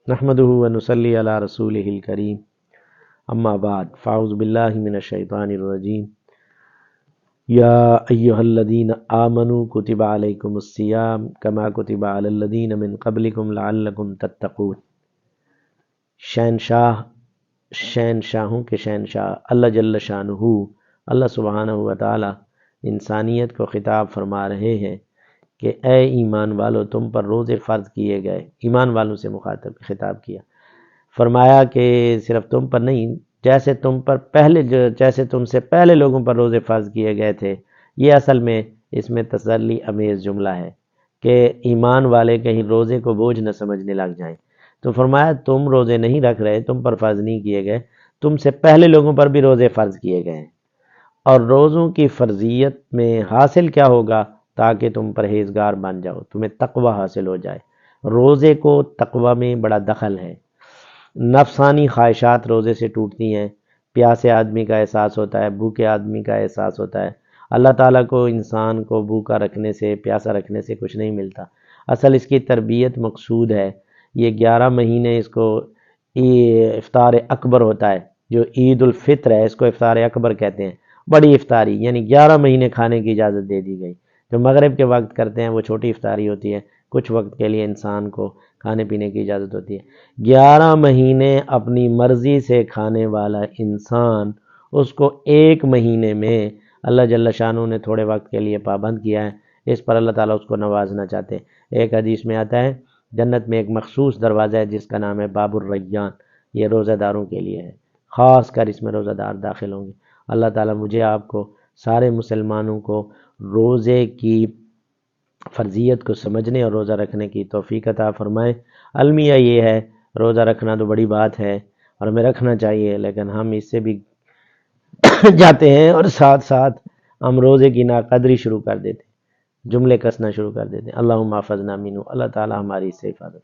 نحمده ونصلی علی رسولہ الکریم اما بعد فاعوذ باللہ من الشیطان الرجیم یا ایہا الذین آمنوا کتب علیکم الصیام کما کتب علی الذین من قبلکم لعلکم تتقون۔ شہنشاہوں کے شہنشاہ اللہ جل شانہ، اللہ سبحانہ و تعالی انسانیت کو خطاب فرما رہے ہیں کہ اے ایمان والو، تم پر روزے فرض کیے گئے۔ ایمان والوں سے مخاطب خطاب کیا، فرمایا کہ صرف تم پر نہیں، جیسے تم سے پہلے لوگوں پر روزے فرض کیے گئے تھے۔ یہ اصل میں اس میں تسلی امیز جملہ ہے کہ ایمان والے کہیں روزے کو بوجھ نہ سمجھنے لگ جائیں۔ تو فرمایا تم روزے نہیں رکھ رہے، تم پر فرض نہیں کیے گئے، تم سے پہلے لوگوں پر بھی روزے فرض کیے گئے ہیں۔ اور روزوں کی فرضیت میں حاصل کیا ہوگا؟ تاکہ تم پرہیزگار بن جاؤ، تمہیں تقوی حاصل ہو جائے۔ روزے کو تقوی میں بڑا دخل ہے۔ نفسانی خواہشات روزے سے ٹوٹتی ہیں، پیاسے آدمی کا احساس ہوتا ہے، بھوکے آدمی کا احساس ہوتا ہے۔ اللہ تعالیٰ کو انسان کو بھوکا رکھنے سے، پیاسا رکھنے سے کچھ نہیں ملتا۔ اصل اس کی تربیت مقصود ہے۔ یہ 11 مہینے اس کو افطار اکبر ہوتا ہے، جو عید الفطر ہے اس کو افطار اکبر کہتے ہیں، بڑی افطاری، یعنی 11 مہینے کھانے کی اجازت دے دی گئی۔ جو مغرب کے وقت کرتے ہیں وہ چھوٹی افطاری ہوتی ہے، کچھ وقت کے لیے انسان کو کھانے پینے کی اجازت ہوتی ہے۔ 11 مہینے اپنی مرضی سے کھانے والا انسان، اس کو 1 مہینے میں اللہ جل شانہ نے تھوڑے وقت کے لیے پابند کیا ہے۔ اس پر اللہ تعالیٰ اس کو نوازنا چاہتے ہیں۔ ایک حدیث میں آتا ہے جنت میں ایک مخصوص دروازہ ہے جس کا نام ہے باب الریان، یہ روزہ داروں کے لیے ہے، خاص کر اس میں روزہ دار داخل ہوں گے۔ اللہ تعالیٰ مجھے آپ کو، سارے مسلمانوں کو روزے کی فرضیت کو سمجھنے اور روزہ رکھنے کی توفیق عطا فرمائے۔ المیہ یہ ہے، روزہ رکھنا تو بڑی بات ہے اور ہمیں رکھنا چاہیے، لیکن ہم اس سے بھی جاتے ہیں اور ساتھ ساتھ ہم روزے کی ناقدری شروع کر دیتے ہیں، جملے کسنا شروع کر دیتے ہیں۔ اللہم احفظنا منہ، اللہ تعالیٰ ہماری اس سے حفاظت